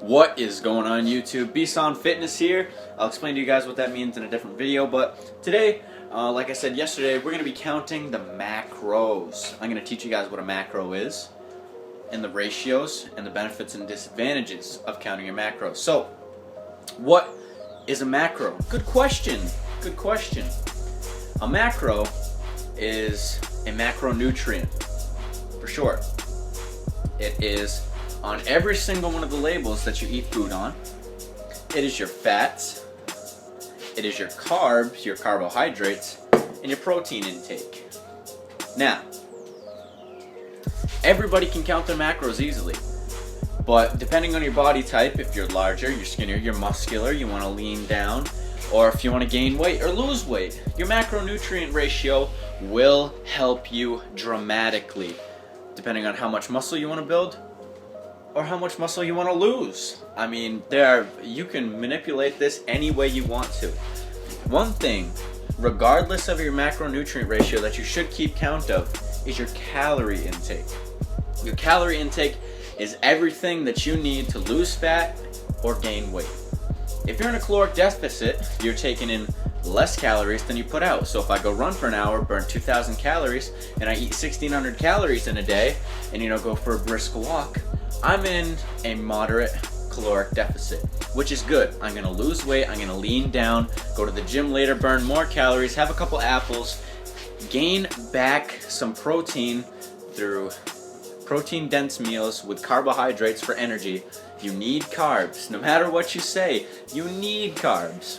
What is going on YouTube? BSon Fitness here. I'll explain to you guys what that means in a different video, but today, like I said yesterday, we're going to be counting the macros. I'm going to teach you guys what a macro is, and the ratios, and the benefits and disadvantages of counting your macros. So, what is a macro? Good question. Good question. A macro is a macronutrient, for short. It is on every single one of the labels that you eat food on. It is your fats, it is your carbs, your carbohydrates, and your protein intake. Now, everybody can count their macros easily, but depending on your body type, if you're larger, you're skinnier, you're muscular, you want to lean down, or if you want to gain weight or lose weight, your macronutrient ratio will help you dramatically, depending on how much muscle you want to build or how much muscle you want to lose. I mean, you can manipulate this any way you want to. One thing, regardless of your macronutrient ratio, that you should keep count of is your calorie intake. Your calorie intake is everything that you need to lose fat or gain weight. If you're in a caloric deficit, you're taking in less calories than you put out. So if I go run for an hour, burn 2,000 calories, and I eat 1,600 calories in a day, and go for a brisk walk, I'm in a moderate caloric deficit, which is good. I'm gonna lose weight, I'm gonna lean down, go to the gym later, burn more calories, have a couple apples, gain back some protein through protein-dense meals with carbohydrates for energy. You need carbs. No matter what you say, you need carbs.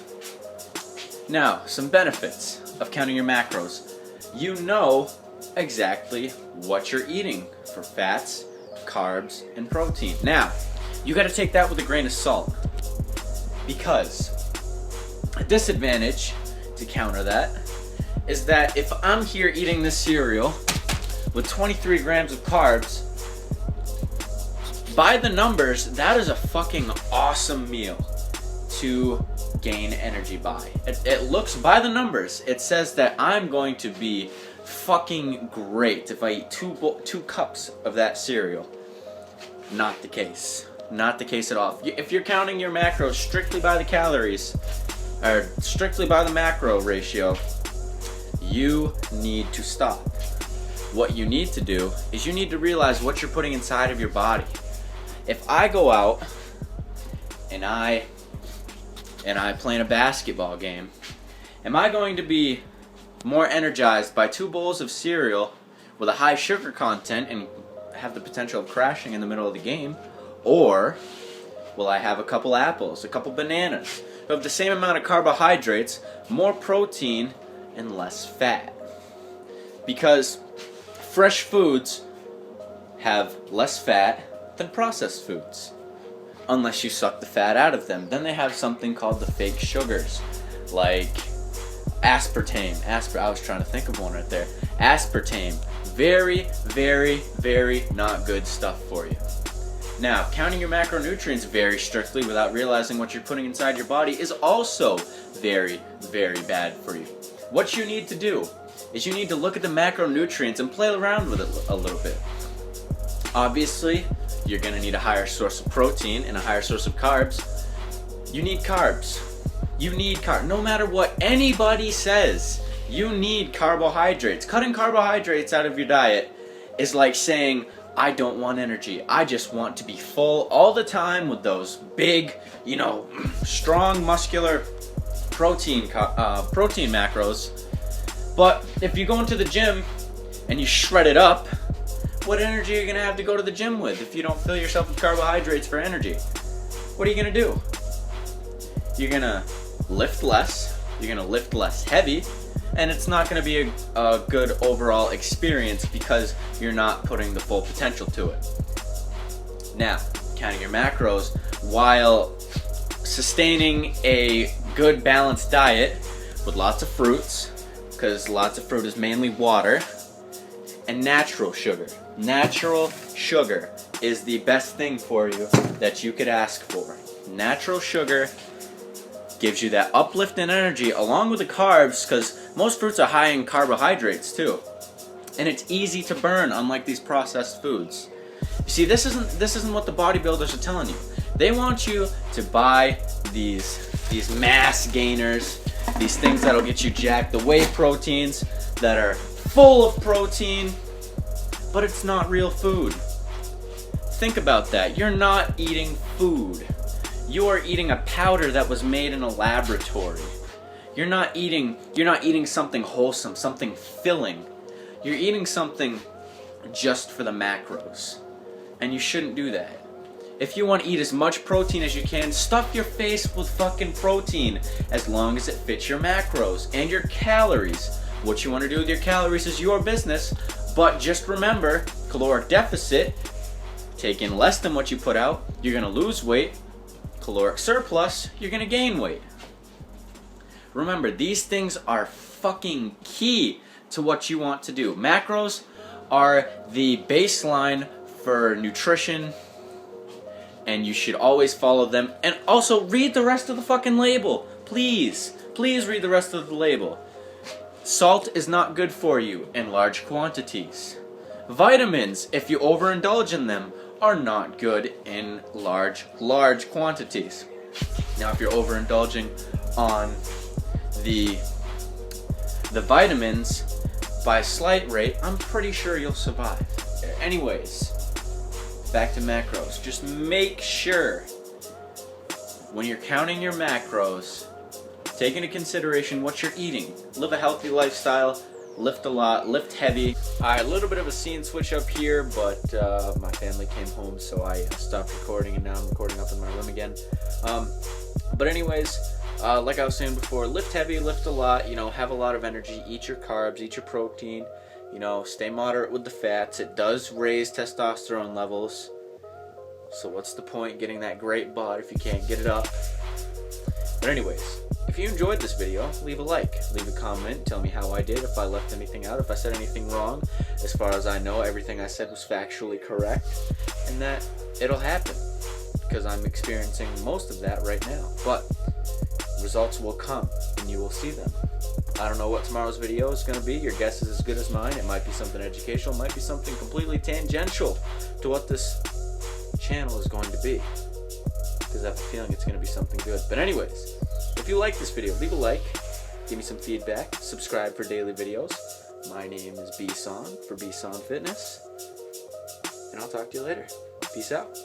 Now, some benefits of counting your macros. You know exactly what you're eating for fats, carbs, and protein. Now, you got to take that with a grain of salt, because a disadvantage to counter that is that if I'm here eating this cereal with 23 grams of carbs, by the numbers, that is a fucking awesome meal to gain energy by. It looks, by the numbers, it says that I'm going to be fucking great if I eat two cups of that cereal. Not the case. Not the case at all. If you're counting your macros strictly by the calories, or strictly by the macro ratio, you need to stop. What you need to do is you need to realize what you're putting inside of your body. If I go out and I play in a basketball game, am I going to be more energized by 2 bowls of cereal with a high sugar content and have the potential of crashing in the middle of the game, or will I have a couple apples, a couple bananas, who have the same amount of carbohydrates, more protein, and less fat? Because fresh foods have less fat than processed foods, unless you suck the fat out of them. Then they have something called the fake sugars, like aspartame. I was trying to think of one right there. Aspartame. Very, very, very not good stuff for you. Now, counting your macronutrients very strictly without realizing what you're putting inside your body is also very, very bad for you. What you need to do is you need to look at the macronutrients and play around with it a little bit. Obviously, you're going to need a higher source of protein and a higher source of carbs. You need carbs. You need carbs. No matter what anybody says, you need carbohydrates. Cutting carbohydrates out of your diet is like saying, I don't want energy. I just want to be full all the time with those big, strong, muscular protein macros. But if you go into the gym and you shred it up, what energy are you going to have to go to the gym with if you don't fill yourself with carbohydrates for energy? What are you going to do? You're going to lift less, you're going to lift less heavy, and it's not going to be a good overall experience because you're not putting the full potential to it. Now, counting your macros while sustaining a good balanced diet with lots of fruits, because lots of fruit is mainly water, and natural sugar. Natural sugar is the best thing for you that you could ask for. Natural sugar gives you that uplift in energy along with the carbs, because most fruits are high in carbohydrates too. And it's easy to burn, unlike these processed foods. You see, this isn't what the bodybuilders are telling you. They want you to buy these mass gainers, these things that'll get you jacked, the whey proteins that are full of protein, but it's not real food. Think about that. You're not eating food. You are eating a powder that was made in a laboratory. You're not eating something wholesome, something filling. You're eating something just for the macros. And you shouldn't do that. If you want to eat as much protein as you can, stuff your face with fucking protein as long as it fits your macros and your calories. What you want to do with your calories is your business, but just remember, caloric deficit, take in less than what you put out, you're going to lose weight. Caloric surplus, you're going to gain weight. Remember, these things are fucking key to what you want to do. Macros are the baseline for nutrition, and you should always follow them. And also, read the rest of the fucking label. Please, please read the rest of the label. Salt is not good for you in large quantities. Vitamins, if you overindulge in them, are not good in large quantities. Now, if you're overindulging on the vitamins by a slight rate, I'm pretty sure you'll survive. Anyways, back to macros. Just make sure when you're counting your macros, take into consideration what you're eating. Live a healthy lifestyle, lift a lot, lift heavy. Alright, a little bit of a scene switch up here, but my family came home, so I stopped recording, and now I'm recording up in my room again. But anyways, like I was saying before, lift heavy, lift a lot, have a lot of energy, eat your carbs, eat your protein, stay moderate with the fats. It does raise testosterone levels, so what's the point getting that great bod if you can't get it up? But anyways, if you enjoyed this video, leave a like, leave a comment, tell me how I did, if I left anything out, if I said anything wrong. As far as I know, everything I said was factually correct, and that it'll happen, because I'm experiencing most of that right now. But results will come, and you will see them. I don't know what tomorrow's video is going to be. Your guess is as good as mine. It might be something educational, it might be something completely tangential to what this channel is going to be, because I have a feeling it's going to be something good. But anyways, if you like this video, leave a like, give me some feedback, subscribe for daily videos. My name is BSon for BSon Fitness, and I'll talk to you later. Peace out.